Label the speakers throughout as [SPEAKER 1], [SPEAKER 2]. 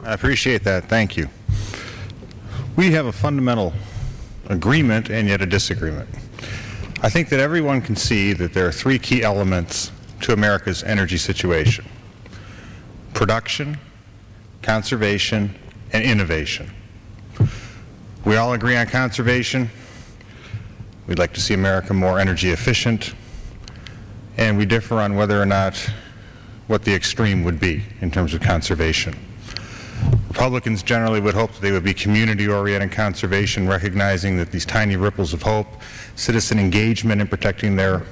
[SPEAKER 1] I appreciate that. Thank you. We have a fundamental agreement and yet a disagreement. I think that everyone can see that there are three key elements to America's energy situation: production, conservation, and innovation. We all agree on conservation. We'd like to see America more energy efficient, and we differ on whether or not what the extreme would be in terms of conservation. Republicans generally would hope that they would be community-oriented conservation, recognizing that these tiny ripples of hope, citizen engagement in protecting their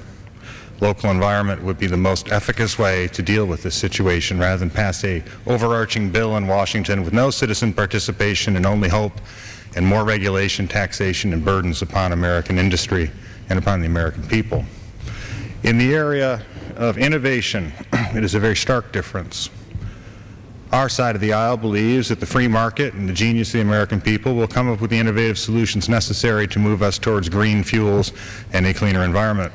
[SPEAKER 1] local environment would be the most efficacious way to deal with this situation, rather than pass a overarching bill in Washington with no citizen participation and only hope and more regulation, taxation, and burdens upon American industry and upon the American people. In the area of innovation, it is a very stark difference. Our side of the aisle believes that the free market and the genius of the American people will come up with the innovative solutions necessary to move us towards green fuels and a cleaner environment.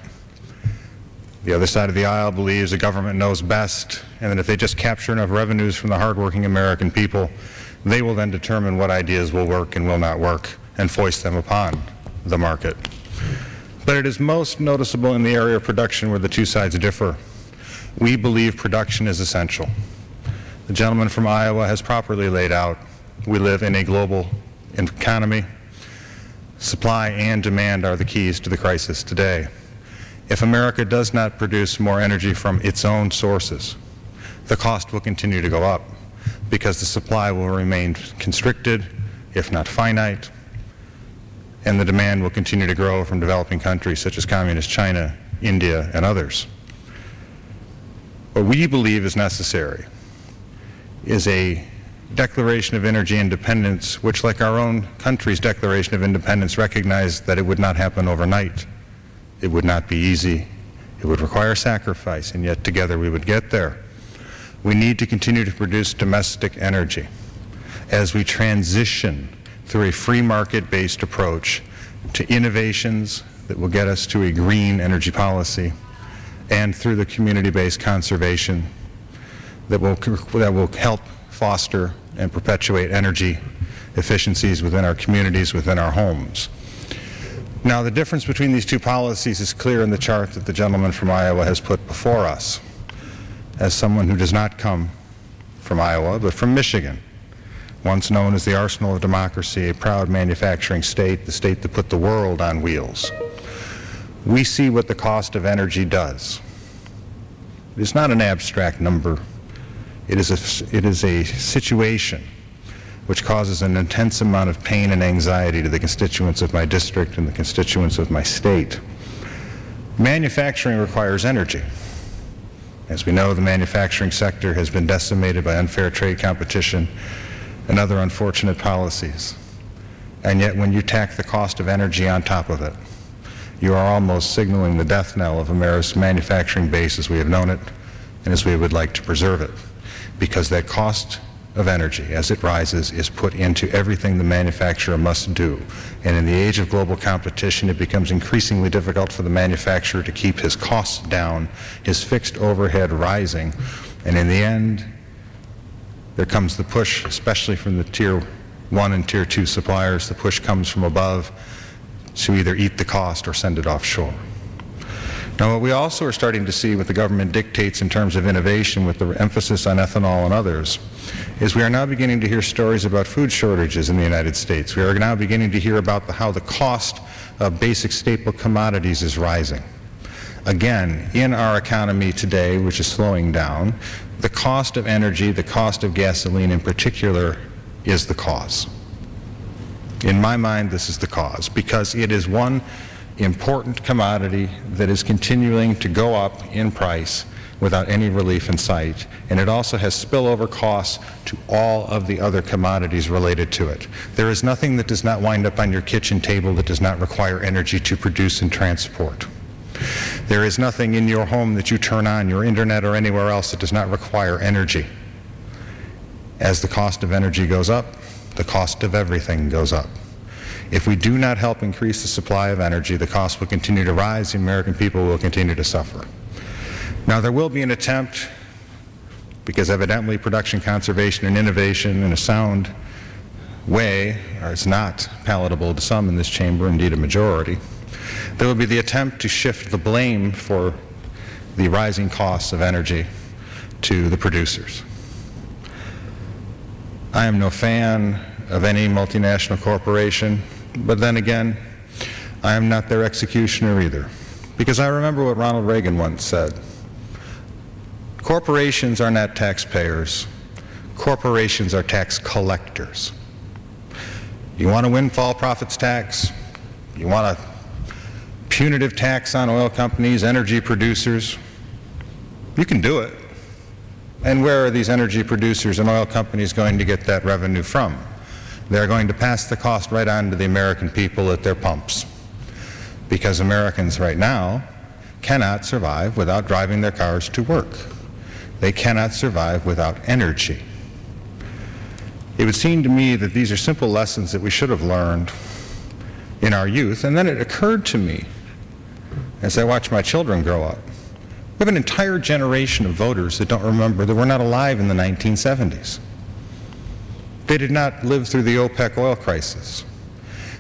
[SPEAKER 1] The other side of the aisle believes the government knows best, and that if they just capture enough revenues from the hardworking American people, they will then determine what ideas will work and will not work and foist them upon the market. But it is most noticeable in the area of production where the two sides differ. We believe production is essential. The gentleman from Iowa has properly laid out, we live in a global economy. Supply and demand are the keys to the crisis today. If America does not produce more energy from its own sources, the cost will continue to go up because the supply will remain constricted, if not finite, and the demand will continue to grow from developing countries such as communist China, India, and others. What we believe is necessary is a declaration of energy independence, which, like our own country's declaration of independence, recognized that it would not happen overnight. It would not be easy. It would require sacrifice, and yet together we would get there. We need to continue to produce domestic energy as we transition through a free market-based approach to innovations that will get us to a green energy policy, and through the community-based conservation that will help foster and perpetuate energy efficiencies within our communities, within our homes. Now, the difference between these two policies is clear in the chart that the gentleman from Iowa has put before us. As someone who does not come from Iowa, but from Michigan, once known as the arsenal of democracy, a proud manufacturing state, the state that put the world on wheels, we see what the cost of energy does. It is not an abstract number. It is a situation which causes an intense amount of pain and anxiety to the constituents of my district and the constituents of my state. Manufacturing requires energy. As we know, the manufacturing sector has been decimated by unfair trade competition and other unfortunate policies. And yet when you tack the cost of energy on top of it, you are almost signaling the death knell of America's manufacturing base as we have known it and as we would like to preserve it. Because that cost of energy, as it rises, is put into everything the manufacturer must do. And in the age of global competition, it becomes increasingly difficult for the manufacturer to keep his costs down, his fixed overhead rising. And in the end, there comes the push, especially from the Tier 1 and Tier 2 suppliers. The push comes from above to either eat the cost or send it offshore. Now, what we also are starting to see what the government dictates in terms of innovation, with the emphasis on ethanol and others, is we are now beginning to hear stories about food shortages in the United States. We are now beginning to hear about how the cost of basic staple commodities is rising. Again, in our economy today, which is slowing down, the cost of energy, the cost of gasoline in particular, is the cause. In my mind, this is the cause, because it is one important commodity that is continuing to go up in price without any relief in sight, and it also has spillover costs to all of the other commodities related to it. There is nothing that does not wind up on your kitchen table that does not require energy to produce and transport. There is nothing in your home that you turn on, your internet or anywhere else, that does not require energy. As the cost of energy goes up, the cost of everything goes up. If we do not help increase the supply of energy, the cost will continue to rise, the American people will continue to suffer. Now, there will be an attempt because evidently production, conservation, and innovation in a sound way is not palatable to some in this chamber, indeed a majority. There will be the attempt to shift the blame for the rising costs of energy to the producers. I am no fan of any multinational corporation, but then again, I am not their executioner either, because I remember what Ronald Reagan once said: corporations are not taxpayers, corporations are tax collectors. You want a windfall profits tax? You want a punitive tax on oil companies, energy producers? You can do it. And where are these energy producers and oil companies going to get that revenue from? They're going to pass the cost right on to the American people at their pumps, because Americans right now cannot survive without driving their cars to work. They cannot survive without energy. It would seem to me that these are simple lessons that we should have learned in our youth, and then it occurred to me as I watched my children grow up. We have an entire generation of voters that don't remember, that were not alive in the 1970s. They did not live through the OPEC oil crisis.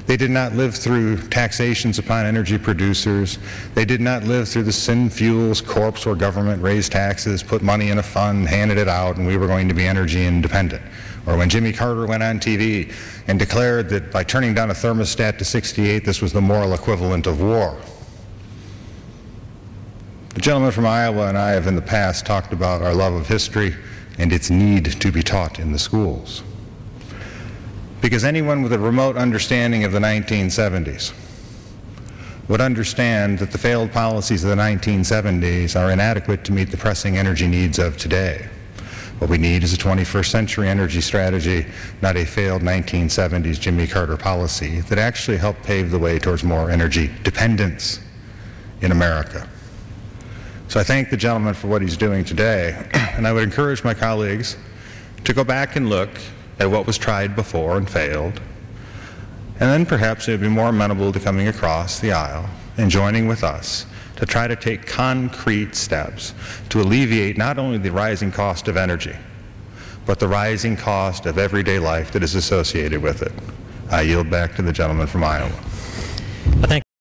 [SPEAKER 1] They did not live through taxations upon energy producers. They did not live through the Synfuels corpse where government raised taxes, put money in a fund, handed it out, and we were going to be energy independent. Or when Jimmy Carter went on TV and declared that by turning down a thermostat to 68, this was the moral equivalent of war. The gentleman from Iowa and I have in the past talked about our love of history and its need to be taught in the schools. Because anyone with a remote understanding of the 1970s would understand that the failed policies of the 1970s are inadequate to meet the pressing energy needs of today. What we need is a 21st century energy strategy, not a failed 1970s Jimmy Carter policy that actually helped pave the way towards more energy dependence in America. So I thank the gentleman for what he's doing today, and I would encourage my colleagues to go back and look at what was tried before and failed, and then perhaps it would be more amenable to coming across the aisle and joining with us to try to take concrete steps to alleviate not only the rising cost of energy, but the rising cost of everyday life that is associated with it. I yield back to the gentleman from Iowa.
[SPEAKER 2] Thank